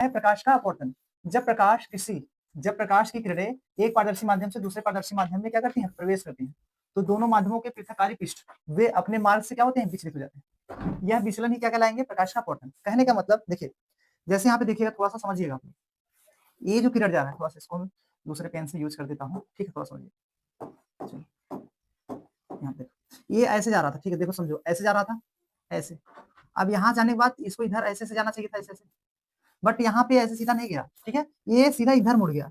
है प्रकाश का अपवर्तन। जब प्रकाश की किरणें एक पारदर्शी माध्यम से दूसरे पारदर्शी माध्यम में क्या करती हैं, प्रवेश करती हैं, तो दोनों माध्यमों के पृथककारी पृष्ठ वे अपने मार्ग से क्या होते हैं, विचलित हो जाते हैं। यह विचलन ही क्या कहलाएंगे, प्रकाश का अपवर्तन। कहने का मतलब देखिए, जैसे यहाँ पे देखिएगा, थोड़ा सा समझिएगा, ये जो किरण जा रहा है, थोड़ा सा इसको दूसरे पेन से यूज कर देता हूँ, ठीक है, थोड़ा समझिए। यहाँ पे ये ऐसे जा रहा था, ठीक है, देखो समझो, ऐसे जा रहा था, ऐसे। अब यहाँ जाने के बाद इसको इधर ऐसे से जाना चाहिए था, ऐसे, बट यहाँ पे ऐसे सीधा नहीं गया, ठीक है, ये सीधा इधर मुड़ गया।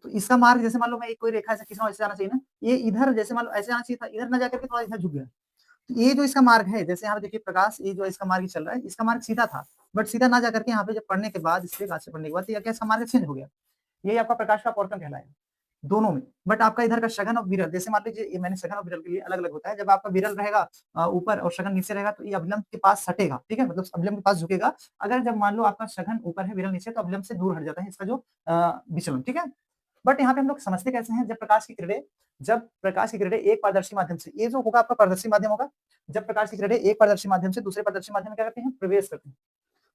तो इसका मार्ग जैसे मान लो मैं एक कोई रेखा ऐसे खींचा, ऐसे जाना चाहिए ना, ये इधर जैसे मान लो ऐसे जाना चाहिए था, इधर ना जाकर के थोड़ा इधर झुक गया। तो ये जो इसका मार्ग है, जैसे यहाँ पे देखिए प्रकाश, ये जो इसका मार्ग चल रहा है, इसका मार्ग सीधा था, बट सीधा ना जाकर के यहाँ पे जब पढ़ने के बाद, इसके से पढ़ने के बाद क्या इसका मार्ग चेंज हो गया। यही आपका प्रकाश का अपवर्तन कहलाएगा दोनों में। बट आपका इधर का सघन और विरल, जैसे मान लीजिए ये मैंने सघन और विरल के लिए अलग अलग होता है। जब आपका विरल रहेगा ऊपर और सघन नीचे रहेगा, तो ये अभिलंब के पास सटेगा, ठीक है, मतलब अभिलंब के पास झुकेगा। अगर जब मान लो आपका सघन ऊपर है, विरल नीचे, तो अभिलंब से दूर हट जाता है इसका जो विचलन, ठीक है। बट यहाँ पे हम लोग समझते कैसे हैं, जब प्रकाश की किरणें एक पारदर्शी माध्यम से, ये जो होगा आपका पारदर्शी माध्यम होगा, जब प्रकाश की किरणें एक पारदर्शी माध्यम से दूसरे पारदर्शी माध्यम में क्या करते हैं, प्रवेश करते हैं।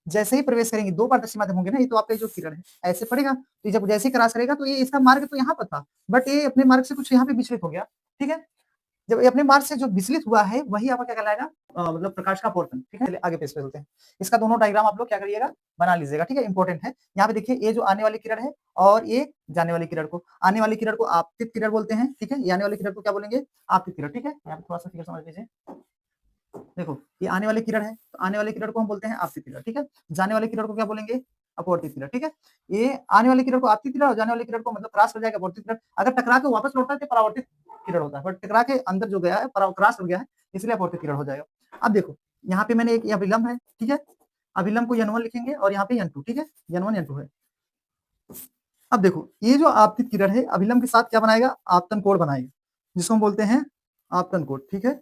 जैसे ही प्रवेश करेंगे, दो पारदर्शी माध्यम होंगे ना, ये तो आपका जो किरण है ऐसे पड़ेगा, तो जब जैसे ही क्रॉस करेगा, तो ये इसका मार्ग तो यहाँ पर था, बट ये अपने मार्ग से कुछ यहाँ पे विचलित हो गया, ठीक है। जब ये अपने मार्ग से जो विचलित हुआ है, वही आपका क्या कहलाएगा, मतलब प्रकाश का अपवर्तन, ठीक है। आगे पेज पे चलते हैं। इसका दोनों डायग्राम आप लोग क्या करिएगा, बना लीजिएगा, ठीक है, इंपॉर्टेंट है। यहाँ पे देखिए, ये जो आने वाली किरण है और ये जाने वाली किरण को, आने वाली किरण को आपतित किरण बोलते हैं, ठीक है। ये आने वाली किरण को क्या बोलेंगे, आपतित किरण, ठीक है। यहाँ पे थोड़ा सा फिगर समझ लीजिए, देखो ये आने वाली किरण है, तो आने वाली किरण को हम बोलते हैं आपतित किरण, ठीक है। जाने वाली किरण को क्या बोलेंगे, अपवर्तित किरण, ठीक है। ये आने वाली किरण को आपतित किरण और जाने वाली किरण को मतलब क्रॉस कर जाएगा अपवर्तित किरण। अगर टकरा के वापस लौटता है तो परावर्तित किरण होता है, बट टकरा के अंदर जो गया है, क्रॉस हो गया है, इसलिए अपवर्तित किरण हो जाएगा। अब देखो यहाँ पे मैंने एक अभिलंब है, ठीक है, अभिलंब को n1 लिखेंगे और यहाँ पे n2, ठीक है, n1 n2 है। अब देखो ये जो आपतित किरण है, अभिलंब के साथ क्या बनाएगा, आपतन कोण बनाएगा, जिसको हम बोलते हैं आपतन कोण, ठीक है।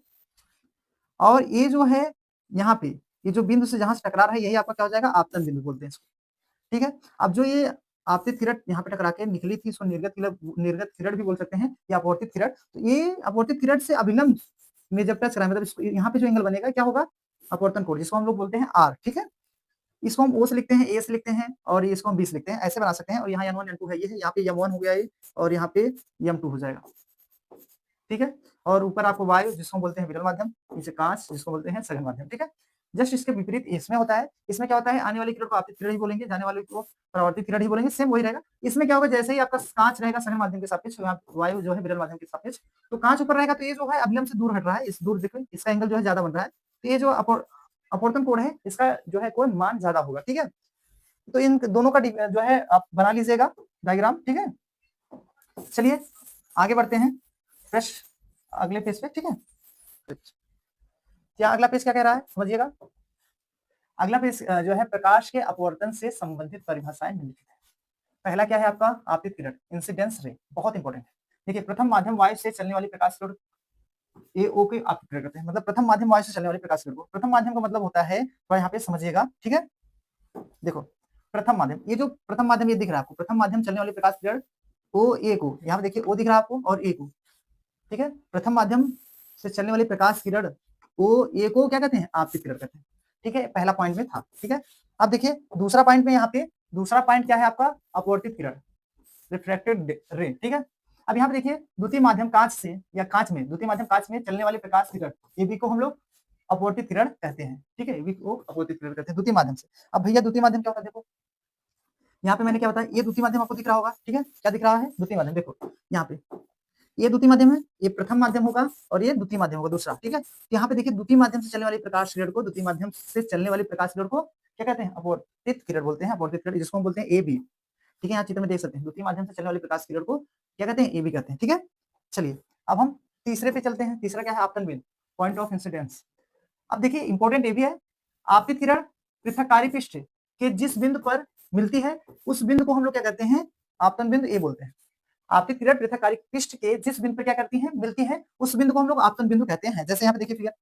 और ये जो है यहाँ पे, ये जो बिंदु से जहां से टकरा रहा है, यही आपका क्या हो जाएगा, आपतन बिंदु बोलते हैं इसको, ठीक है। अब जो ये आपतित किरण यहाँ पे टकरा के निकली थी, इसको निर्गत किरण भी बोल सकते हैं, या अपवर्तित किरण। तो ये अपवर्तित किरण से अभिलंब में जब टच कराए, मतलब यहाँ पे जो एंगल बनेगा क्या होगा, अपवर्तन कोण, जिसको हम लोग बोलते हैं आर, ठीक है। इसको हम ओ से लिखते हैं, ए से लिखते हैं, और इसको हम बी से लिखते हैं, ऐसे बना सकते हैं। और यहाँ n1 n2 है, ये है, यहाँ पे m1 हो गया ये, और यहाँ पे m2 हो जाएगा, ठीक है। और ऊपर आपको वायु, जिसको बोलते हैं विरल माध्यम, नीचे कांच, जिसको बोलते हैं सघन माध्यम, ठीक है। जस्ट इसके विपरीत इसमें होता है। इसमें क्या होता है, आने वाली किरण को आपतित किरण ही बोलेंगे, जाने वाले को परावर्तित किरण ही बोलेंगे, सेम वही रहेगा। इसमें क्या होगा, जैसे ही आपका कांच रहेगा सघन माध्यम के सापेक्ष, वायु जो है विरल माध्यम के सापेक्ष, तो कांच ऊपर रहेगा, तो ये जो है अभिलंब से दूर हट रहा है, इस दूर देखो इसका एंगल जो है ज्यादा बन रहा है, तो ये जो अपवर्तन कोण है, इसका जो है कोण मान ज्यादा होगा, ठीक है। तो इन दोनों का जो है आप बना लीजिएगा डायग्राम, ठीक है। चलिए आगे बढ़ते हैं फ्रेश अगले पेज पे, ठीक है। क्या अगला पेज क्या कह रहा है, समझिएगा। अगला पेज जो है प्रकाश के अपवर्तन से संबंधित परिभाषाएं निम्नलिखित है। पहला क्या है आपका, आपतित किरण, इंसिडेंस रे, बहुत इंपॉर्टेंट है। देखिए, प्रथम माध्यम वायु से चलने वाली प्रकाश किरण AO के आपतित किरण कहते हैं, मतलब प्रथम माध्यम वायु से चलने वाली प्रकाश किरण को। प्रथम माध्यम का मतलब होता है, तो यहाँ पे समझिएगा, ठीक है। देखो प्रथम माध्यम, ये जो प्रथम माध्यम ये दिख रहा है आपको, प्रथम माध्यम चलने वाली प्रकाश किरण OA को, यहाँ पे देखिए O दिख रहा है आपको और A को, ठीक है। प्रथम माध्यम से चलने वाली प्रकाश किरण OA को क्या कहते हैं, आपतित किरण कहते हैं, ठीक है। पहला पॉइंट में था, ठीक है। अब देखिए दूसरा पॉइंट में, यहाँ पे दूसरा पॉइंट क्या है आपका, अपवर्तित किरण, रिफ्रैक्टेड रे, ठीक है। अब यहाँ पे देखिए द्वितीय माध्यम कांच से, या कांच में, द्वितीय माध्यम कांच में चलने वाली प्रकाश किरण AB को हम लोग अपवर्तित किरण कहते हैं, ठीक है, AB को अपवर्तित किरण कहते हैं द्वितीय माध्यम से। अब भैया द्वितीय माध्यम क्या होता है, देखो यहाँ पे मैंने क्या बताया, ये द्वितीय माध्यम आपको दिख रहा होगा, ठीक है, क्या दिख रहा है, द्वितीय माध्यम। देखो यहाँ पे ये द्वितीय माध्यम है, ये प्रथम माध्यम होगा और ये द्वितीय माध्यम होगा दूसरा, ठीक है। यहाँ पे देखिए द्वितीय माध्यम से चलने वाली प्रकाश किरण को, द्वितीय माध्यम से चलने वाली प्रकाश किरण को क्या कहते हैं, अपवर्तित किरण बोलते हैं, अपवर्तित किरण, जिसको हम बोलते हैं AB, ठीक है। यहाँ चित्र में देख सकते हैं, द्वितीय माध्यम से चलने वाली प्रकाश किरण को क्या कहते हैं, AB कहते हैं, ठीक है। चलिए अब हम तीसरे पे चलते हैं। तीसरा क्या है, आपतन बिंदु, पॉइंट ऑफ इंसिडेंस। अब देखिए इंपॉर्टेंट ये भी है, आपतित किरण पृथककारी पृष्ठ के जिस बिंदु पर मिलती है, उस बिंदु को हम लोग क्या कहते हैं, आपतन बिंदु A बोलते हैं। आपतित किरण पृथककारी पृष्ठ के जिस बिंदु पर क्या करती है, मिलती है, उस बिंदु को हम लोग आपतन बिंदु कहते हैं। जैसे यहाँ पे देखिए फिगर,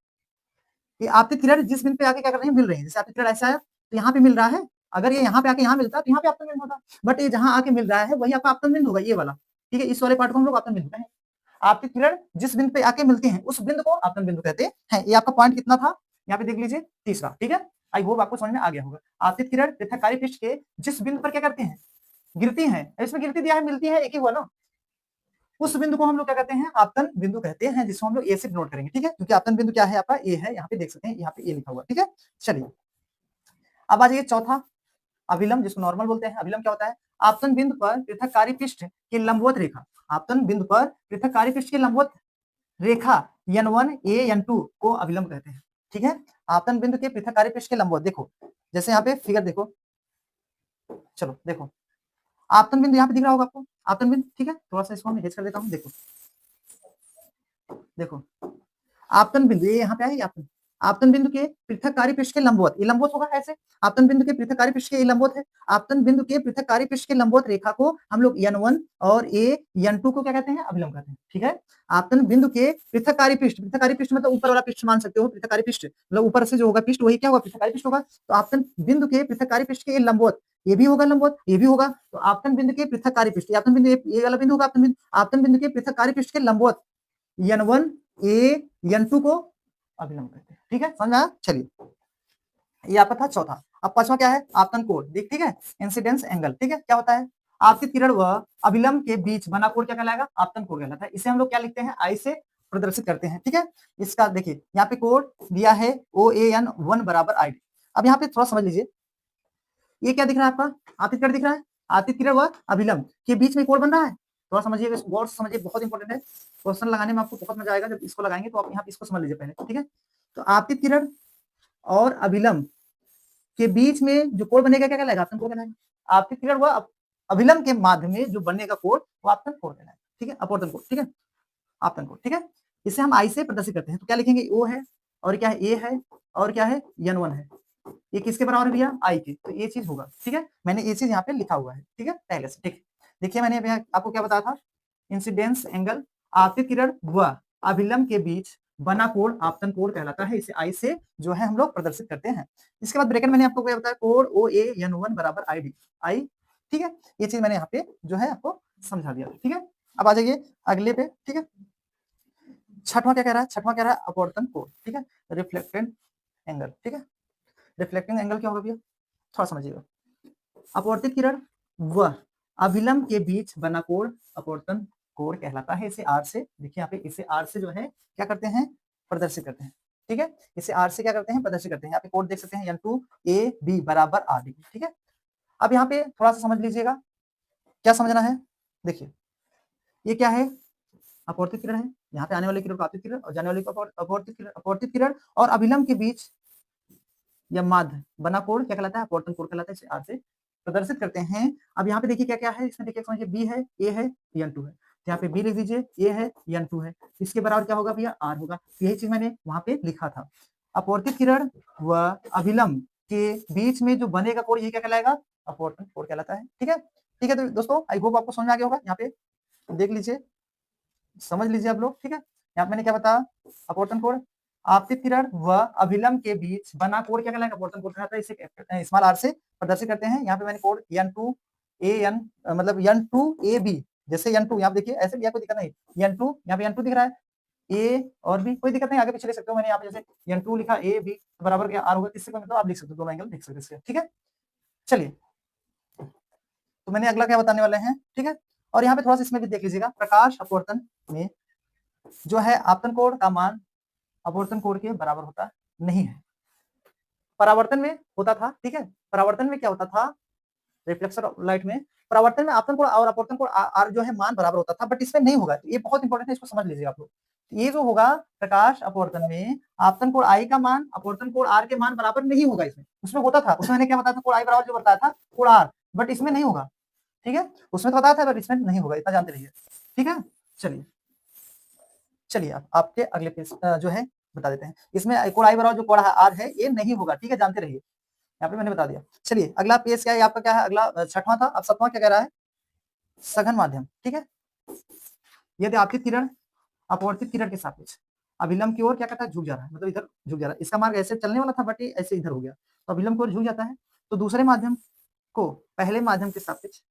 ये आपतित किरण जिस बिंदु पे आके क्या कर रही है, मिल रही है। जैसे आपतित किरण ऐसा है, तो यहाँ पे मिल रहा है, अगर ये यहाँ पे आके यहाँ मिलता तो यहाँ पे आपतन बिंदु होता, बट ये जहाँ आके मिल रहा है वही आपका आपतन बिंदु होगा, ये वाला, ठीक है। इस वाले पार्ट को हम लोग आपतन बिंदु कहेंगे। आपतित किरण जिस बिंदु पे आके मिलती है, उस बिंदु को आपतन बिंदु कहते हैं। ये आपका पॉइंट कितना था, यहाँ पे देख लीजिए, तीसरा, ठीक है। आई होप आपको समझ में आ गया होगा। आपतित किरण पृथककारी पृष्ठ के जिस बिंदु पर क्या करते हैं, गिरती हैं, इसमें गिरती दिया है, मिलती है, एक ही हुआ ना, उस बिंदु को हम लोग क्या कहते हैं, आपतन बिंदु कहते हैं, जिसको हम लोग ए से नोट करेंगे, ठीक है, क्योंकि आपतन बिंदु क्या है आपका, ए है, यहाँ पे देख सकते हैं, यहाँ पे ए लिखा हुआ, ठीक है। चलिए अब आ जाइए चौथा, अभिलंब, जिसको नॉर्मल बोलते हैं। अभिलंब क्या होता है, आपतन बिंदु पर पृथककारी पृष्ठ के लंबवत रेखा, आपतन बिंदु पर पृथककारी पृष्ठ के लंबवत रेखा n1 a n2 को अभिलंब कहते हैं, ठीक है। आपतन बिंदु के पृथककारी पृष्ठ के लंबवत, देखो जैसे यहाँ पे फिगर देखो, चलो देखो, आपतन बिंदु यहाँ पे दिख रहा होगा आपको, आपतन बिंदु, ठीक है, थोड़ा सा इसको मैं हेज कर देता हूँ, देखो देखो, आपतन बिंदु ये यहाँ पे है, आपतन, आपतन बिंदु के पृथककारी पृष्ठ के लंबवत, ये लंबवत होगा ऐसे, आपतन बिंदु के पृथककारी पृष्ठ के ये लंबवत है, आपतन बिंदु के पृथककारी पृष्ठ के लंबवत रेखा को हम लोग n1 और a n2 को क्या कहते हैं, अभिलंब कहते हैं, ठीक है। आपतन बिंदु के पृथककारी पृष्ठ मतलब ऊपर वाला पृष्ठ मान सकते हो, पृथककारी पृष्ठ मतलब ऊपर से जो होगा पृष्ठ वही क्या होगा, पृथककारी पृष्ठ होगा। तो आपतन बिंदु के पृथककारी पृष्ठ के लंबवत, ये भी होगा लंबवत, ये भी होगा, तो आपतन बिंदु के पृथककारी पृष्ठ, आपतन बिंदु ये वाला बिंदु होगा, आपतन बिंदु के पृथककारी पृष्ठ के लंबवत n1 a n2 को अभिलंब कहते हैं, ठीक है, समझा। चलिए ये आपका था चौथा। अब पांचवा क्या है, आपतन कोण, देख, ठीक है, इंसिडेंस एंगल, ठीक है, क्या होता है, आपतित किरण व अभिलंब के बीच बना कोण क्या कहलाएगा, आपतन कोण कहलाता है। इसे हम लोग क्या लिखते हैं, आई से प्रदर्शित करते हैं, ठीक है। इसका देखिए यहाँ पे कोण दिया है OAN 1 बराबर ID। अब यहाँ पे थोड़ा समझ लीजिए, ये क्या दिख रहा है आपका, आपतित किरण दिख रहा है, आपतित किरण व अभिलंब के बीच में कोण बन रहा है, थोड़ा समझिएगा, गौर से समझिए, बहुत इंपॉर्टेंट है, क्वेश्चन लगाने में आपको बहुत मजा आएगा जब इसको लगाएंगे, तो आप यहाँ पे इसको समझ लीजिए पहले, ठीक है। तो आपतित किरण और अभिलंब के बीच में जो कोण बनेगा क्या कहलाएगा, आपतन कोण कहलाएगा। आपतित किरण व अभिलंब के माध्यम में जो बनने का कोण वो आपतन कोण कहलाएगा, ठीक है, अपवर्तन कोण, ठीक है, आपतन कोण, ठीक है। इसे हम आई से प्रदर्शित करते हैं, तो क्या लिखेंगे, ओ है, और क्या है, ए है, और क्या है, n1 है, ये किसके बराबर है भैया, आई के, तो ये चीज होगा, ठीक है, मैंने ये चीज यहाँ पे लिखा हुआ है, ठीक है, पहले से, ठीक। देखिए मैंने आपको क्या बताया था, इंसिडेंस एंगल, आपतित किरण व अभिलंब के बीच बना कोण आपतन कोण कहलाता है, इसे आई से जो है हम लोग प्रदर्शित करते हैं। इसके बाद ब्रैकेट मैंने आपको क्या बताया, कोण OAN1 बराबर ID, आई, ठीक है, ये चीज मैंने यहाँ पे जो है आपको समझा दिया, ठीक है। अब आ जाइए अगले पे, ठीक है। छठवां क्या कह रहा है, छठवां कह रहा है अपवर्तन कोण, ठीक है, रिफ्लेक्टेड एंगल, ठीक है। रिफ्लेक्टिंग एंगल क्या होगा भैया, थोड़ा समझिएगा, अपवर्तित किरण व अभिलंब के बीच बना कोण अपवर्तन कोण कहलाता है, इसे आर से, देखिए यहाँ पे इसे आर से जो है क्या करते हैं, प्रदर्शित करते हैं, ठीक है, इसे आर से क्या करते हैं, प्रदर्शित करते हैं। यहाँ पे कोण देख सकते हैं n2 AB बराबर RD, ठीक है। अब यहाँ पे थोड़ा सा समझ लीजिएगा, क्या समझना है, देखिए ये क्या है, अपवर्तित किरण है, यहाँ पे आने वाली किरण को आपतित किरण और जाने वाली को अपवर्तित किरण और अभिलंब के बीच या माध्य बना कोण क्या कहलाता है, अपवर्तन कोण कहलाता है, इसे आर से प्रदर्शित करते हैं। अब यहाँ पे देखिए क्या क्या है, इसमें देखिए समझिए, बी है, ए है, n2 है, तो यहाँ पे बी लिख दीजिए, ए है, n2 है, इसके बराबर क्या होगा भैया, आर होगा, यही चीज मैंने वहां पे लिखा था। अपवर्तित किरण व अभिलंब के बीच में जो बनेगा कोण ये क्या कहलाएगा, अपवर्तन कोण कहलाता है, ठीक है। ठीक है, तो दोस्तों आई होप आपको समझ में आ गया होगा, यहाँ पे देख लीजिए, समझ लीजिए आप लोग, ठीक है। यहाँ पे मैंने क्या बताया, अपवर्तन कोण, आपतित किरण व अभिलंब के बीच बना कोण क्या कहलाएगा, अपवर्तन कोण कहलाता है, इसे स्मॉल आर से प्रदर्शित करते हैं। यहाँ पे मैंने कोण n2 an मतलब n2 ab, जैसे n2 यहाँ पे देखिए ऐसे भी कोई दिक्कत नहीं, n2 यहाँ पे n2 दिख रहा है, a और b कोई दिक्कत नहीं, आगे पीछे लिख सकते हो, मैंने यहाँ पे जैसे n2 लिखा, a b बराबर क्या r होगा, इससे कोई मतलब आप लिख सकते हो, दोनों एंगल लिख सकते हो, ठीक है। चलिए तो मैंने अगला क्या बताने वाले हैं, ठीक है। और यहाँ पे थोड़ा सा इसमें भी देख लीजिएगा, प्रकाश अपवर्तन में जो है आपतन कोण का मान अपवर्तन कोण के बराबर होता नहीं है, परावर्तन में होता था, ठीक है। परावर्तन में क्या होता था, रिफ्लेक्शन ऑफ लाइट में, परावर्तन में आपतन कोण और अपवर्तन कोण आर जो है मान बराबर होता था, बट इसमें नहीं होगा, ये बहुत इंपॉर्टेंट है, इसको समझ लीजिए आप लोग। ये जो होगा प्रकाश अपवर्तन में आपतन कोण आई का मान अपवर्तन कोण आर के मान बराबर नहीं होगा, उसमें होता था, उसमें मैंने क्या बताया था, कोण आई बराबर जो बताया था कोण आर, बट इसमें नहीं होगा, ठीक है, उसमें तो बताया था बट इसमें नहीं होगा, इतना जानते रहिए, ठीक है। चलिए चलिए आपके अगले पेज जो है बता देते हैं, इसमें कोण आई बराबर जो कोण आर है ये नहीं होगा, ठीक है, जानते रहिए, यहाँ पे मैंने बता दिया। चलिए अगला पेज क्या है आपका, क्या है अगला, छठवां था, अब सातवां क्या कह रहा है, सघन माध्यम, ठीक है। यदि आपतित किरण अपवर्तित किरण के सापेक्ष अभिलंब की ओर क्या करता है, झुक जा रहा है, मतलब इधर झुक जा रहा है, इसका मार्ग ऐसे चलने वाला था बट ये ऐसे इधर हो गया, तो अभिलंब की ओर झुक जाता है, तो दूसरे माध्यम को पहले माध्यम के सापेक्ष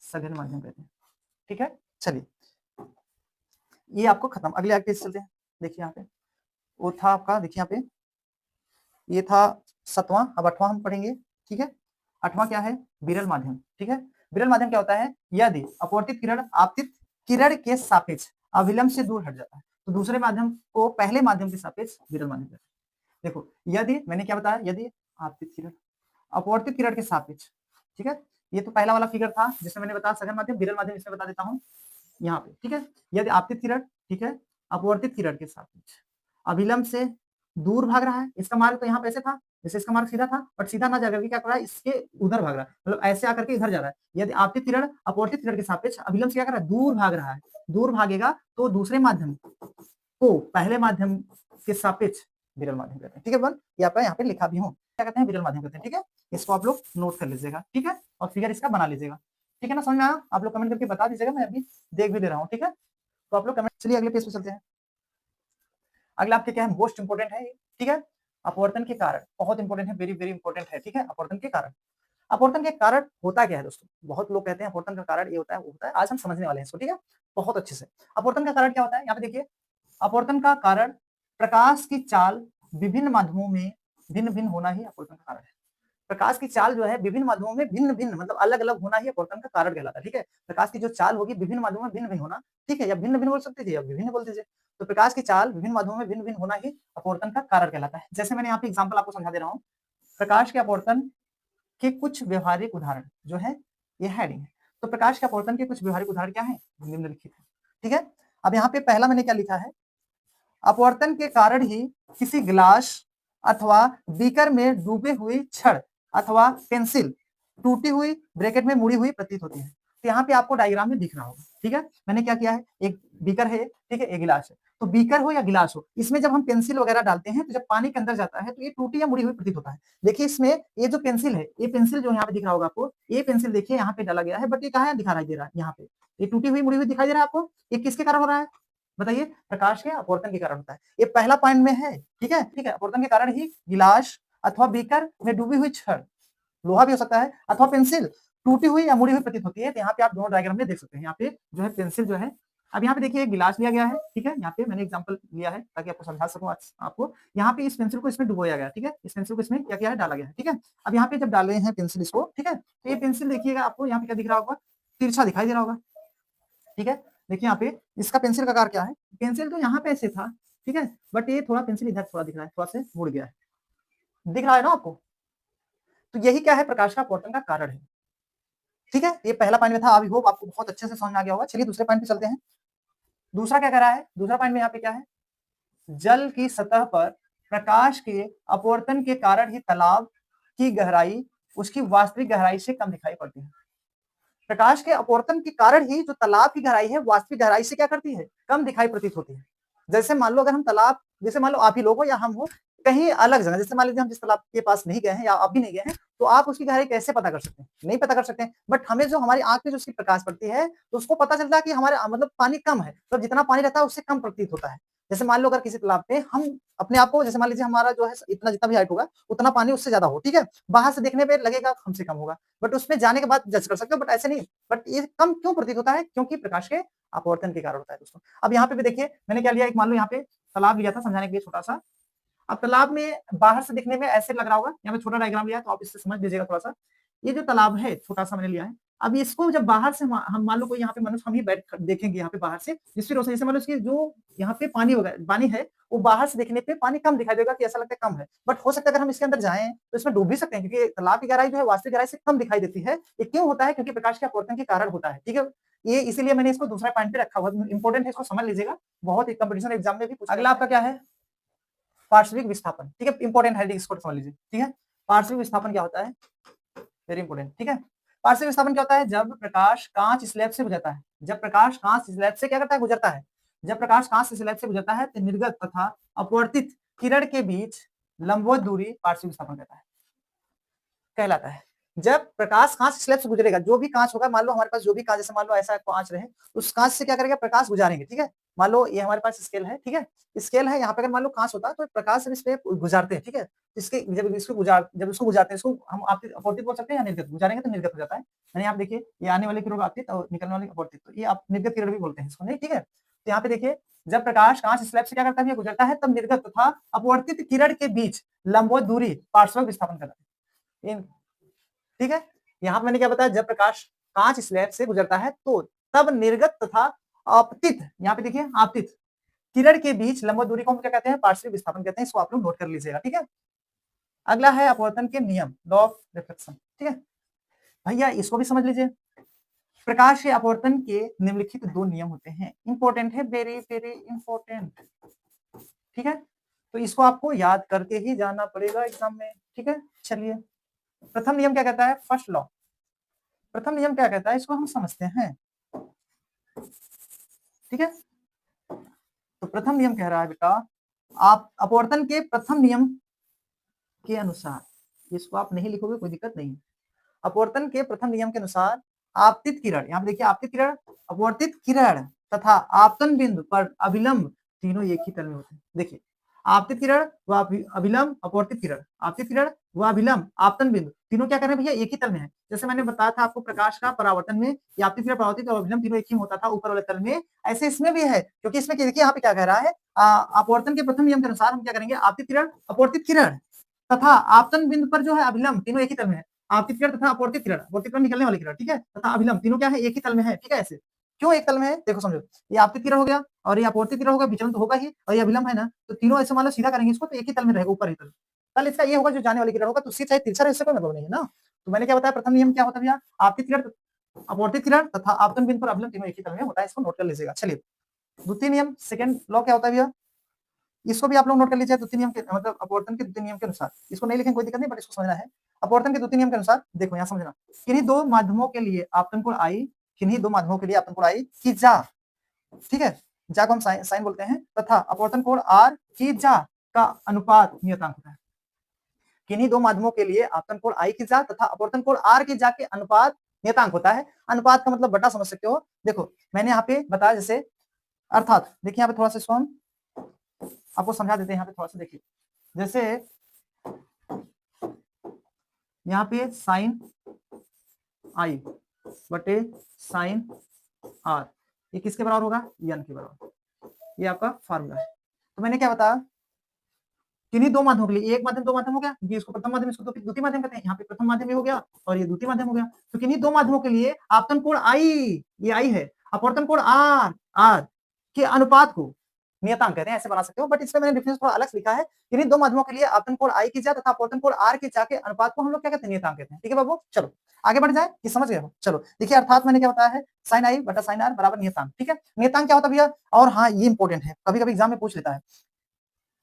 सघन माध्यम कहते हैं, ठीक है। चलिए ये आपको खत्म, अगले पेज चलते हैं, देखिए यहाँ पे वो था आपका, देखिए यहाँ पे ये था 7वां, अब 8वां हम पढ़ेंगे, ठीक है। 8वां क्या है? विरल माध्यम, ठीक है। विरल माध्यम क्या होता है? यदि अपवर्तित किरण आपतित किरण के सापेक्ष अभिलंब से दूर हट जाता है तो दूसरे माध्यम को पहले माध्यम के सापेक्ष विरल माध्यम कहते हैं। देखो, यदि मैंने क्या बताया, यदि आपतित किरण अपवर्तित किरण के सापेक्ष, ठीक है। ये तो पहला वाला फिगर था जिसमें मैंने बताया सघन माध्यम, विरल माध्यम इसमें बता देता हूँ यहाँ पे, ठीक है। यदि आपतित किरण, ठीक है, अपवर्तित किरण के सापेक्ष अभिलंब से दूर भाग रहा है, इसका मार्ग तो यहाँ पे ऐसे था, जैसे इसका मार्ग सीधा था, बट सीधा ना जाकर क्या कर रहा है, इसके उधर भाग रहा है, मतलब ऐसे आकर के इधर जा रहा है। यदि आपतित किरण अपवर्तित किरण के सापेक्ष अभिलंब से क्या कर रहा है, दूर भाग रहा है, दूर भागेगा तो दूसरे माध्यम को पहले माध्यम के सापेक्ष विरल माध्यम कहते हैं, ठीक है बन, यहाँ पे लिखा भी हूँ, क्या कहते हैं, विरल माध्यम कहते हैं, ठीक है। इसको आप लोग नोट कर लीजिएगा, ठीक है, और फिगर इसका बना लीजिएगा, ठीक है ना, समझ में आया? आप लोग कमेंट करके बता दीजिएगा, मैं अभी देख भी दे रहा हूँ, ठीक है। तो आप लोग कमेंट, चलिए अगले पेज पे चलते हैं। अगला आपके क्या है, मोस्ट इंपोर्टेंट है, ठीक है, अपवर्तन के कारण, बहुत इंपोर्टेंट है, वेरी वेरी इंपोर्टेंट है, ठीक है। अपवर्तन के कारण, अपवर्तन के कारण होता क्या है दोस्तों? बहुत लोग कहते हैं अपवर्तन का कारण ये होता है, वो होता है, आज हम समझने वाले हैं इसको, ठीक है, बहुत अच्छे से। अपवर्तन का कारण क्या होता है, यहाँ पे देखिए, अपवर्तन का कारण प्रकाश की चाल विभिन्न माध्यमों में भिन्न भिन्न होना ही अपवर्तन का कारण है। प्रकाश की चाल जो है विभिन्न माध्यमों में भिन्न भिन्न, मतलब अलग अलग होना ही अपवर्तन का कारण कहलाता है, ठीक है। प्रकाश की जो चाल होगी विभिन्न माध्यमों में भिन्न भिन्न होना, ठीक है, या भिन्न भिन्न बोल सकते थे या विभिन्न बोल दीजिए। तो प्रकाश की चाल विभिन्न माध्यमों में भिन्न भिन्न होना ही अपवर्तन का कारण कहलाता है। जैसे मैंने यहाँ पे एग्जाम्पल आपको समझा दे रहा हूँ, प्रकाश के अपवर्तन के कुछ व्यवहारिक उदाहरण जो है, ये हेडिंग है। तो प्रकाश के अपवर्तन के कुछ व्यवहारिक उदाहरण क्या है, निम्नलिखित है, ठीक है। अब यहाँ पे पहला मैंने क्या लिखा है, अपवर्तन के कारण ही किसी गिलास अथवा बीकर में डूबे हुई छड़ अथवा पेंसिल टूटी हुई ब्रैकेट में मुड़ी हुई प्रतीत होती है। तो यहाँ पे आपको डायग्राम में दिख रहा होगा, ठीक है। मैंने क्या किया है, एक बीकर है, ठीक है, एक गिलास है, तो बीकर हो या गिलास हो, इसमें जब हम पेंसिल वगैरह डालते हैं तो जब पानी के अंदर जाता है तो ये टूटी या मुड़ी हुई प्रतीत होता है। देखिए इसमें ये जो पेंसिल है, ये पेंसिल जो यहाँ पे दिख रहा होगा आपको, ये पेंसिल देखिए यहाँ पे डाला गया है, बट ये कहाँ दिखाई दे रहा है, यहाँ पे ये टूटी हुई मुड़ी हुई दिखाई दे रहा है आपको। ये किसके कारण हो रहा है, बताइए? प्रकाश के अपवर्तन के कारण होता है। ये पहला पॉइंट में है, ठीक है, ठीक है। अपवर्तन के कारण ही गिलास अथवा बीकर में डूबी हुई छड़, लोहा भी हो सकता है, अथवा पेंसिल टूटी हुई या मुड़ी हुई प्रतीत होती है। तो यहाँ पे आप दोनों डायग्राम में देख सकते हैं, यहाँ पे जो है पेंसिल जो है, अब यहाँ पे देखिए गिलास लिया गया है, ठीक है, यहाँ पे मैंने एग्जांपल लिया है ताकि आपको समझा सकूं आपको। यहाँ पे इस पेंसिल को इसमें डुबोया गया, ठीक है, इस पेंसिल को इसमें क्या किया है, डाला गया है, ठीक है। अब यहाँ पे जब डाले हैं पेंसिल इसको, ठीक है, तो ये पेंसिल देखिएगा आपको यहाँ पे क्या दिख रहा होगा, तिरछा दिखाई दे रहा होगा, ठीक है। देखिए यहाँ पे इसका पेंसिल का आकार क्या है, पेंसिल तो यहाँ पे ऐसे था, ठीक है, बट ये थोड़ा पेंसिल इधर थोड़ा दिख रहा है, थोड़ा से मुड़ गया है, दिख रहा है ना आपको? तो यही क्या है, प्रकाश का अपवर्तन का कारण है, ठीक है। ये पहला पॉइंट में था, अभी होप आपको बहुत अच्छे से समझ में आ गया होगा। चलिए दूसरे पॉइंट पे चलते हैं। दूसरा क्या कह रहा है, दूसरा पॉइंट में यहाँ पे क्या है, जल की सतह पर प्रकाश के अपवर्तन के कारण ही तालाब की गहराई उसकी वास्तविक गहराई से कम दिखाई पड़ती है। प्रकाश के अपवर्तन के कारण ही जो तालाब की गहराई है वास्तविक गहराई से क्या करती है, कम दिखाई प्रतीत होती है। जैसे मान लो अगर हम तालाब, जैसे मान लो आप ही लोग हो या हम हो कहीं अलग जगह, जैसे मान लीजिए हम जिस तालाब के पास नहीं गए हैं या आप भी नहीं गए हैं, तो आप उसकी गहराई कैसे पता कर सकते हैं, नहीं पता कर सकते हैं। बट हमें जो हमारी आंख पे जो उसकी प्रकाश पड़ती है तो उसको पता चलता है कि हमारे मतलब पानी कम है, तो जितना पानी रहता है उससे कम प्रतीत होता है। जैसे मान लो अगर किसी तालाब पे हम अपने आप को, जैसे मान लीजिए हमारा जो है इतना जितना भी हाइट होगा उतना पानी उससे ज्यादा हो, ठीक है, बाहर से देखने पे लगेगा हमसे कम होगा, बट उसमें जाने के बाद जज कर सकते हो, बट ऐसे नहीं। बट ये कम क्यों प्रतीत होता है, क्योंकि प्रकाश के अपवर्तन के कारण होता है दोस्तों। अब यहाँ पे भी देखिए मैंने क्या लिया, एक मान लो यहाँ पे तालाब लिया था समझाने के लिए छोटा सा। अब तालाब में बाहर से दिखने में ऐसे लग रहा होगा, यहाँ पे छोटा डायग्राम लिया है तो आप इससे समझ लीजिएगा थोड़ा सा। ये जो तालाब है छोटा सा मैंने लिया है, अब इसको जब बाहर से हम मान लो कोई यहाँ पे मनुष्य हम ही बैठ देखेंगे यहाँ पे बाहर से, जिसकी रोशनी, जैसे मान लो इसकी जो यहाँ पे पानी वगैरह पानी है वो बाहर से देखने पे पानी कम दिखाई देगा कि ऐसा लगता है कम है, बट हो सकता है अगर हम इसके अंदर जाएं तो इसमें डूब भी सकते हैं, क्योंकि तालाब की गहराई जो है वास्तविक गहराई से कम दिखाई देती है। ये क्यों होता है, क्योंकि प्रकाश के अपवर्तन के कारण होता है, ठीक है। ये इसीलिए मैंने इसको दूसरा पॉइंट पे रखा हुआ, इंपॉर्टेंट है, इसको समझ लीजिएगा, बहुत कंपटीशन एग्जाम में भी पूछा। अगला आपका क्या है, पार्श्विक विस्थापन, ठीक है, इंपॉर्टेंट है, इसको समझ लीजिए, ठीक है। पार्श्विक विस्थापन क्या होता है, वेरी इंपॉर्टेंट, ठीक है। पार्श्विक विस्थापन क्या होता है, जब प्रकाश कांच स्लैब से गुजरता है, जब प्रकाश कांच स्लैब से क्या करता है, गुजरता है, जब प्रकाश कांच स्लैब से गुजरता है तो निर्गत तथा अपवर्तित किरण के बीच लंबवत दूरी पार्श्विक विस्थापन कहलाता है। जब प्रकाश कांच स्लैब से गुजरेगा, जो भी कांच होगा, मान लो हमारे पास जो भी कांच, जैसे मान लो ऐसा कांच रहे, उस कांच से क्या करेगा, प्रकाश गुजारेंगे, ठीक है। मान लो ये हमारे पास स्केल है, ठीक है, स्केल है, यहाँ पे अगर मान लो कांच होता है तो प्रकाश जब इस पे गुजारते हैं, ठीक है, इसके जब इसको गुजारते हैं, इसको हम अपवर्तित बोल सकते हैं या निर्गत, गुजारेंगे तो निर्गत हो जाता है। मैंने यहाँ देखिए, ये आने वाली किरण आपतित और निकलने वाली अपवर्तित, तो ये आप निर्गत किरण भी बोलते हैं इसको, नहीं, ठीक है। तो यहाँ पे देखिए, जब प्रकाश कांच स्लैब से क्या करता है, गुजरता है, तब निर्गत तथा अपवर्तित किरण के बीच लंबवत दूरी पार्श्व विस्थापन करता है। ठीक है, यहाँ पे मैंने क्या बताया, जब प्रकाश कांच स्लैब से गुजरता है तो तब निर्गत तथा आपतित, यहाँ पे देखिए आपतित किरण के बीच लंबवत दूरी को हम क्या कहते हैं, पार्श्व विस्थापन कहते हैं। इसको आप लोग नोट कर लीजिएगा। ठीक है, अगला है अपवर्तन के नियम, लॉ ऑफ रिफ्लेक्शन। ठीक है भैया, इसको भी समझ लीजिए। प्रकाश के अपवर्तन के निम्नलिखित 2 नियम होते हैं। इंपॉर्टेंट है, वेरी वेरी इंपॉर्टेंट। ठीक है, तो इसको आपको याद करके ही जाना पड़ेगा एग्जाम में। ठीक है, चलिए प्रथम नियम क्या कहता है, फर्स्ट लॉ। प्रथम नियम क्या कहता है, इसको हम समझते हैं। ठीक है, तो प्रथम नियम कह रहा है बेटा, आप अपवर्तन के प्रथम नियम के अनुसार, इसको आप नहीं लिखोगे कोई दिक्कत नहीं है। अपवर्तन के प्रथम नियम के अनुसार आपतित किरण, यहाँ पे देखिए आपतित किरण, अपवर्तित किरण तथा आपतन बिंदु पर अभिलंब तीनों एक ही तल में होते हैं। देखिए आपतित किरण व अभिलंब, अपवर्तित किरण, आपतित किरण व अभिलंब, आपतन बिंदु तीनों क्या कर रहे हैं भैया, एक ही तल में है। जैसे मैंने बताया था आपको, प्रकाश का परावर्तन में आपतित किरण, परावर्तित और अभिलंब तीनों एक ही होता था ऊपर वाले तल में, ऐसे इसमें भी है। क्योंकि इसमें देखिए यहाँ पे क्या कह रहा है, अपवर्तन के प्रथम नियम के अनुसार हम क्या करेंगे, आपतित किरण, अपवर्तित किरण तथा आपतन बिंदु पर जो है अभिलंब तीनों एक ही तल में है। आपतित किरण तथा अपवर्तित किरण, अपवर्तित किरण निकलने वाली किरण, ठीक है, तथा अभिलंब तीनों क्या है, एक ही तल में है। ठीक है, ऐसे क्यों एक तल में है, देखो समझो, ये आपतित किरण हो गया और ये अपवर्तित किरण होगा, विचलन तो होगा ही, और ये अभिलंब है ना, तो तीनों ऐसे मान लो सीधा करेंगे इसको तो एक ही तल में रहेगा, ऊपर ही तल। कल इसका ये होगा जो जाने वाली किरण होगा, तो उससे चाहे तिरछा रहे, इससे कोई मतलब नहीं है ना। तो मैंने क्या बताया, प्रथम नियम क्या होता है भैया, आपतित किरण, अपवर्तित किरण तथा आपतन बिंदु पर अभिलंब तीनों एक ही तल में होता है। इसको नोट कर लीजिएगा। चलिए द्वितीय नियम, सेकंड लॉ क्या होता है भैया, इसको भी आप लोग नोट कर लीजिए। द्वितीय नियम के मतलब अपवर्तन के द्वितीय नियम के अनुसार, इसको नहीं लिखेंगे कोई दिक्कत नहीं, बट इसको समझना है। अपवर्तन के द्वितीय नियम के अनुसार देखो यहाँ समझना, किन्हीं दो माध्यमों के लिए आपतन कोण आई, किन्हीं दो माध्यमों के लिए आपतन कोण आई की जा, ठीक है, जा को हम साइन बोलते हैं, तथा अपवर्तन कोण आर की जा का अनुपात नियतांक होता है। किन्हीं दो माध्यमों के लिए आपतन कोण आई की जा तथा अपवर्तन कोण आर की जा के अनुपात नियतांक होता है। अनुपात का मतलब बटा समझ सकते हो। देखो मैंने यहाँ पे बताया, जैसे अर्थात देखिए यहाँ पे थोड़ा सा इसको हम आपको समझा देते हैं। यहाँ पे थोड़ा सा देखिए, जैसे यहाँ पे साइन आई बटे साइन आर, ये किसके बराबर होगा, एन के बराबर। ये आपका फार्मूला है। तो मैंने क्या बताया, किन्हीं दो माध्यमों के लिए, एक माध्यम दो माध्यम हो गया, ये इसको प्रथम माध्यम, इसको द्वितीय माध्यम कहते हैं। यहाँ पे प्रथम माध्यम हो गया और ये द्वितीय माध्यम हो गया। तो किन्हीं दो माध्यमों के लिए आपतन कोण आई, ये आई है, अपवर्तन कोण आर, आर के अनुपात को नियतांक कहते हैं, ऐसे बना सकते हो। बट इसमें मैंने डिफरेंस थोड़ा अलग लिखा है। किन्हीं दो माध्यमों के लिए आपतन कोण आई की जा तथा अपवर्तन कोण आर की जा के अनुपात को हम लोग क्या कहते हैं, नियतांक कहते हैं। ठीक है बाबू, चलो आगे बढ़ जाए, ये समझ गए हो। चलो देखिए, अर्थात मैंने क्या बताया है, साइन आई बटा साइन आर बराबर नियतांक। ठीक है, नियतांक क्या होता है भैया, और हाँ ये इंपॉर्टेंट है, कभी कभी एग्जाम में पूछ लेता है।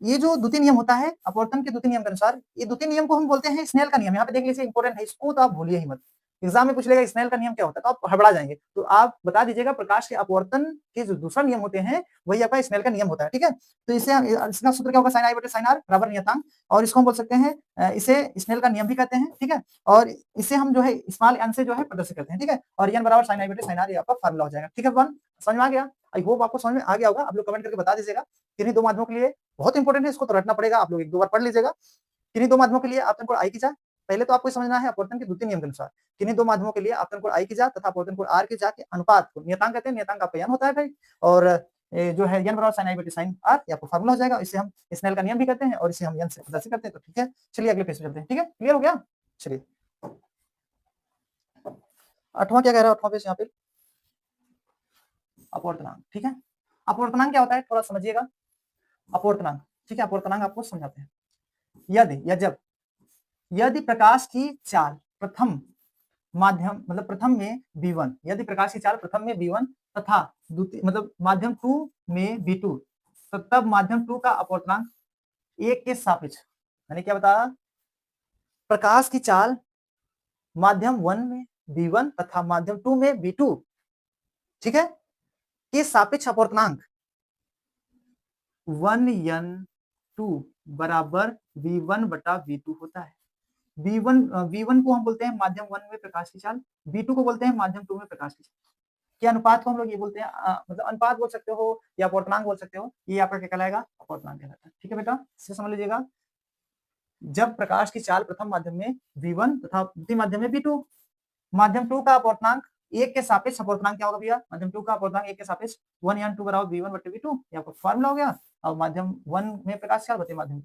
ये जो द्वितीय नियम होता है अपवर्तन के द्वितीय नियम के अनुसार, ये द्वितीय नियम को हम बोलते हैं स्नेल का नियम। यहाँ पे देख लीजिए, इंपॉर्टेंट है, इसको तो आप भूलिए ही मत। एग्जाम में पूछ लेगा स्नेल का नियम क्या होता है, तो आप हड़बड़ा जाएंगे। तो आप बता दीजिएगा, प्रकाश के अपवर्तन के जो दूसरा नियम होते हैं वही आपका स्नेल का नियम होता है। ठीक है, तो इससे इसका सूत्र क्या होगा, साइन आई बटे साइन आर बराबर नियतांक, और इसको हम बोल सकते हैं, इसे स्नेल का नियम भी कहते हैं। ठीक है, और इसे हम जो है स्मॉल एन से जो है प्रदर्शित करते हैं। ठीक है, और एन बराबर साइन आई बटे साइन आर, ये आपका फार्मूला हो जाएगा। ठीक है, वन समझ में आ गया, आई होप आपको समझ में आ गया होगा। आप लोग कमेंट करके बता दीजिएगा। किन्हीं दो माध्यमों के लिए, बहुत इंपॉर्टेंट है, इसको तो रटना पड़ेगा, आप लोग एक दो बार पढ़ लीजिएगा। किन्हीं दो माध्यमों के लिए आपतन कोण आई की जा, पहले तो आपको समझना है अपवर्तन के द्वितीय नियम के अनुसार, किन्हीं दो माध्यमों के लिए आपतन कोण आई की जा तथा अपवर्तन कोण आर की जा के अनुपात को नियतांक कहते हैं। नियतांक आपका एन होता है भाई, और जो है एन बराबर साइन आई बटे साइन आर, ये आपको फार्मूला हो जाएगा। इसे हम स्नेल का नियम भी कहते हैं और इसे हम एन से प्रदर्शित करते हैं। तो ठीक है, चलिए अगले पेज पे चलते हैं। ठीक है, क्लियर हो गया। चलिए 8वां क्या कह रहा है, 8वां पेज यहाँ पे अपवर्तनांक। ठीक है, अपवर्तनांक क्या होता है थोड़ा समझिएगा। अपवर्तनांक, ठीक है, अपवर्तनांक आपको समझाते हैं। यदि या जब, यदि प्रकाश की चाल प्रथम माध्यम मतलब प्रथम में v1, यदि प्रकाश की चाल प्रथम में v1 तथा द्वितीय मतलब माध्यम 2 में v2, तो तब माध्यम 2 का अपवर्तनांक 1 के सापेक्ष, मैंने क्या बताया, प्रकाश की चाल माध्यम 1 में v1 तथा माध्यम 2 में v2, ठीक है, के सापेक्ष अपवर्तनांक 1n2 बराबर v1 बटा v2 होता है। v1 को हम बोलते हैं माध्यम 1 में प्रकाश की चाल, v2 को बोलते हैं माध्यम 2 में प्रकाश की चाल के अनुपात को हम लोग ये बोलते हैं, मतलब अनुपात बोल सकते हो या अपवर्तनांक बोल सकते हो। ये आपका क्या कहलाएगा, अपवर्तनांक कहलाता है। ठीक है बेटा, इसे समझ लीजिएगा। जब प्रकाश की चाल प्रथम माध्यम में v1 तथा द्वितीय माध्यम में v2, माध्यम 2 का अपवर्तनांक एक के सापेक्ष अपवर्तनांक क्या होगा भैया, माध्यम 2 का अपवर्तनांक एक के सापेक्ष 1n2 बराबर v1/v2, ये आपका फार्मूला हो गया। और माध्यम 1 में प्रकाश चाल बटे माध्यम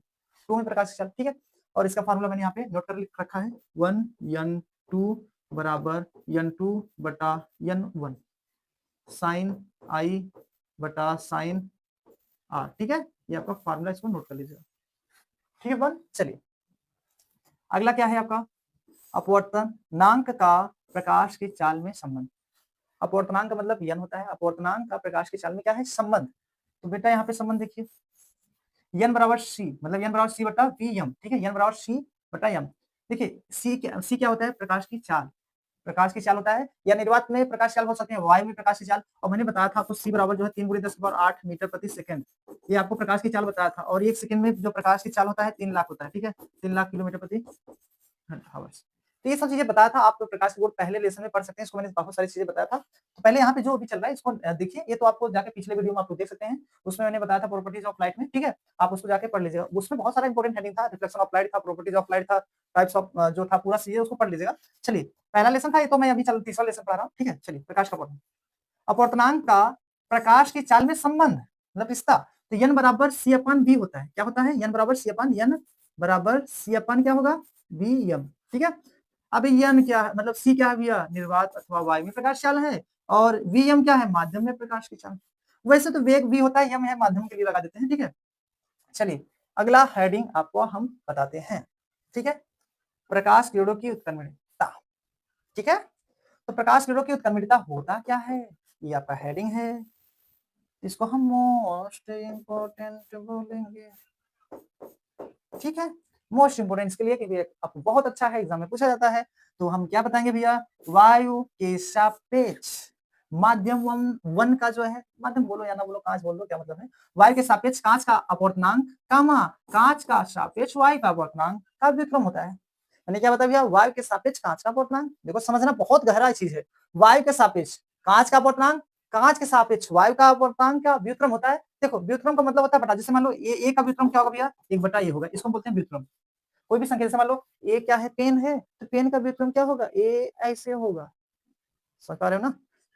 2 में प्रकाश चाल, ठीक है। और इसका फार्मूला मैंने यहाँ पे नोट कर लिख रखा है, 1n2 बराबर n2 बटा n1 साइन आई बटा साइन आर, ठीक है। ये आपका फार्मूला, इसको नोट कर लीजिएगा, ठीक है बन। चलिए अगला क्या है आपका, अपवर्तनांक का प्रकाश की चाल में संबंध। अपवर्तनांक का मतलब n होता है, अपवर्तनांक का प्रकाश की चाल में क्या है, संबंध। तो बेटा यहाँ पे संबंध देखिए, n बराबर c, मतलब n बराबर c बटा vm, ठीक है, n बराबर c बटा m। देखिए c क्या होता है, प्रकाश की चाल, प्रकाश की चाल होता है, या निर्वात में प्रकाश चाल हो सकते हैं, वायु में प्रकाश की चाल। और मैंने बताया था आपको c बराबर जो है 3 × 10⁸ मीटर प्रति सेकंड, ये आपको प्रकाश की चाल बताया था। और 1 सेकंड में जो प्रकाश की चाल होता है 3 लाख होता है, ठीक है, 3 लाख किलोमीटर प्रति आवर्स। तो ये सब चीजें बताया था, आप तो प्रकाश की बोर्ड पहले लेसन में पढ़ सकते हैं, इसको मैंने बहुत सारी चीजें बताया था। तो पहले यहाँ पे जो अभी चल रहा है इसको देखिए, ये तो आपको जाके पिछले वीडियो में आप लोग देख सकते हैं, उसमें मैंने बताया था प्रॉपर्टीज ऑफ लाइट में, ठीक है, आप उसको जाके पढ़ लीजिएगा। उसमें बहुत सारा इंपॉर्टेंट हेडिंग था, रिफ्लेक्शन ऑफ लाइट था, प्रॉपर्टीज ऑफ लाइट था, टाइप्स ऑफ जो था पूरा चीजें, उसको पढ़ लीजिएगा। चलिए पहला लेसन था ये, तो मैं अभी चल तीसरा लेसन पढ़ा रहा हूँ, ठीक है। चलिए प्रकाश का पढ़ना, अपवर्तनांक का प्रकाश की चाल में संबंध, मतलब इसका, तो n बराबर c/v होता है, क्या होता है, n बराबर c/n बराबर c/ क्या होगा, vm, ठीक है। अभी n क्या है, मतलब c क्या है भैया, निर्वात अथवा वायु में प्रकाश चाल है, और vm क्या है, माध्यम में प्रकाश की चाल। वैसे तो वेग v होता है, m है, माध्यम के लिए लगा देते हैं, ठीक है। चलिए अगला हेडिंग आपको हम बताते हैं, ठीक है, प्रकाश किरणों की उत्क्रमणिकता, ठीक है। तो प्रकाश किरणों की उत्क्रमणिकता होता क्या है, ये आपका हेडिंग है, इसको हम मोस्ट इंपोर्टेंट बोलेंगे, ठीक है। मोस्ट इंपोर्टेंट इसके लिए क्योंकि आपको बहुत अच्छा है, एग्जाम में पूछा जाता है। तो हम क्या बताएंगे भैया, वायु के सापेक्ष माध्यम वन का जो है, माध्यम बोलो या ना बोलो, कांच बोल दो, क्या मतलब है, वायु के सापेक्ष कांच का अपवर्तनांक कामा कांच का सापेक्ष वायु का अपवर्तनांक का व्युत्क्रम होता है। मैंने क्या बताया भैया, वायु के सापेक्ष कांच का अपवर्तनांक, देखो समझना बहुत गहरा चीज है, वायु के सापेक्ष कांच का अपवर्तनांक, कांच के सापेक्ष वायु का अपवर्तनांक का व्युत्क्रम होता है। देखो व्युत्क्रम का मतलब होता है बटा, जैसे मान लो ए का व्युत्क्रम क्या होगा भैया, 1/a होगा, इसको बोलते हैं व्युत्क्रम। कोई भी संख्या, जैसे मान लो ए क्या है, पेन है, तो पेन का व्युत्क्रम क्या होगा, ए ऐसे होगा, समझ पा रहे हो ना,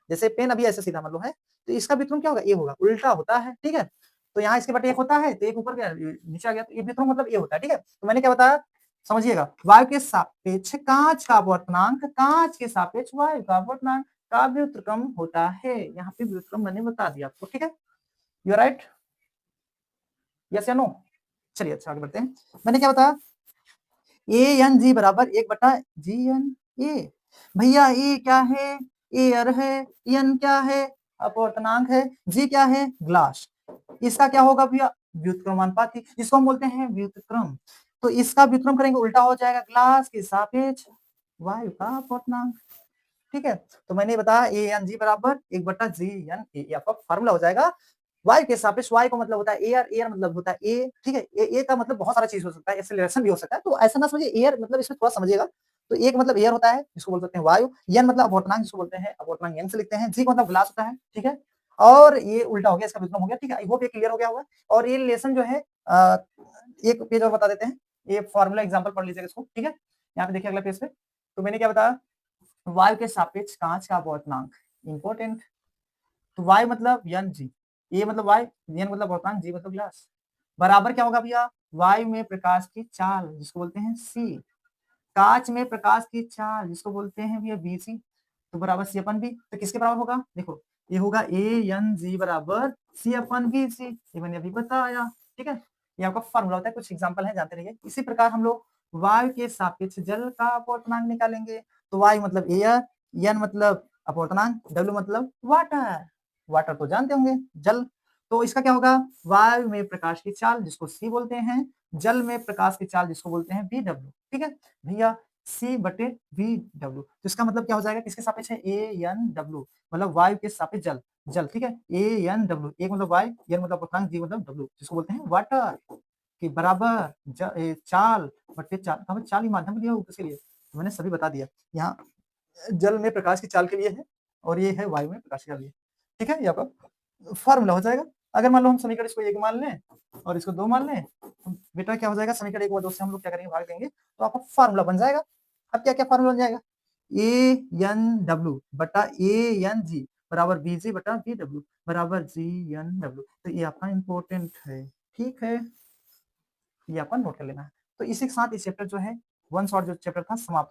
जैसे पेन अभी ऐसे सीधा मान लो है, तो इसका व्युत्क्रम क्या होगा, ए होगा, उल्टा होता है, ठीक है। तो यहाँ इसके बटे 1 होता है, तो एक ऊपर गया नीचे आ गया, तो ये व्युत्क्रम मतलब ए होता है, ठीक है। तो मैंने क्या बताया, समझिएगा, वायु के सापेक्ष कांच का अपवर्तनांक, कांच के सापेक्ष वायु का अपवर्तनांक का व्युत्क्रम होता है। यहाँ पे व्युत्क्रम मैंने बता दिया आपको, ठीक है, यू राइट, यस या नो। चलिए अच्छा आगे बढ़ते हैं, मैंने क्या बताया, ए एन जी बराबर 1/GN ए, भैया ए क्या है, एयर है, एन क्या है, अपवर्तनांक है, जी क्या है, ग्लास, इसका क्या होगा भैया, व्युत्क्रमानुपाती, जिसको हम बोलते हैं व्युत्क्रम। तो इसका व्युत्क्रम करेंगे उल्टा हो जाएगा, ग्लास के सापेक्ष वायु का अपवर्तनांक, ठीक है। तो मैंने बताया ए एन जी बराबर 1/GN ए, आपका फार्मूला हो जाएगा। वायु के सापेक्ष, वायु का मतलब होता है एयर, एयर मतलब होता है ए, ठीक है, ए का मतलब बहुत सारा चीज हो सकता है, एक्सेलरेशन भी हो सकता है, तो ऐसा ना समझिए एयर मतलब, इसमें थोड़ा समझिएगा। तो एक मतलब एयर होता है, जिसको बोल सकते हैं वायु, एन मतलब अपवर्तनांक, जिसको बोलते हैं अपवर्तनांक एन से लिखते हैं, जी का मतलब ग्लास होता है, ठीक है। और ये उल्टा हो गया, इसका व्युत्क्रम हो गया, ठीक है। आई होप ये क्लियर हो गया होगा। और ये रिलेशन जो है एक पेज और बता देते हैं, ये फॉर्मूला एग्जांपल पढ़ लीजिएगा इसको, ठीक है। यहाँ पे देखिए अगला पेज पे, तो मैंने क्या बताया, वायु के सापेक्ष कांच का अपवर्तनांक, इंपॉर्टेंट। तो वायु मतलब एन जी, ए मतलब वायु, एन मतलब अपवर्तनांक, जी मतलब ग्लास, बराबर क्या होगा भैया, वायु में प्रकाश की चाल, जिसको बोलते हैं सी, कांच में प्रकाश की चाल, जिसको बोलते हैं भैया बीसी, तो बराबर c/v। तो किसके बराबर होगा, देखो ये होगा ए एन जी बराबर c/v, ये मैंने अभी बताया, ठीक है। ये आपका फॉर्मूला होता है, कुछ एग्जांपल है जानते रहिए। इसी प्रकार हम लोग वायु के सापेक्ष जल का अपवर्तनांक निकालेंगे। तो वायु मतलब एयर, एन मतलब अपवर्तनांक, डब्ल्यू मतलब वाटर, वाटर तो जानते होंगे जल। तो इसका क्या होगा, वायु में प्रकाश की चाल, जिसको सी बोलते हैं, जल में प्रकाश की चाल, जिसको बोलते हैं वी डब्ल्यू, ठीक है भैया, C/V/W। तो इसका मतलब क्या हो जाएगा, किसके सापेक्ष है, AN/W, मतलब वायु के सापेक्ष जल, जल, ठीक है, AN/W, एक मतलब वायु, एन मतलब अपवर्तनांक, जी मतलब डब्ल्यू, जिसको बोलते हैं वाटर, के बराबर चाल बटे चाल, हमें चाल ही माध्यम दिया हो किसी लिए, तो मैंने सभी बता दिया। यहाँ जल में प्रकाश की चाल के लिए है, और ये है वायु में प्रकाश के लिए, ठीक है, ये आपका फॉर्मूला हो जाएगा। अगर मान लो हम समीकरण इसको 1 मान लें और इसको 2 मान लें, तो बेटा क्या हो जाएगा, समीकरण 1 व 2 से हम लोग क्या करेंगे, भाग देंगे, तो आपका फार्मूला बन जाएगा। अब क्या क्या फार्मूला बन जाएगा, ANW बटा ANG बराबर BG बटा BW बराबर GNW। तो ये आपका इंपॉर्टेंट है, ठीक है, ये आपका नोट कर लेना है। तो इसी के साथ इस चैप्टर जो है वन शॉट जो चैप्टर था समाप्त।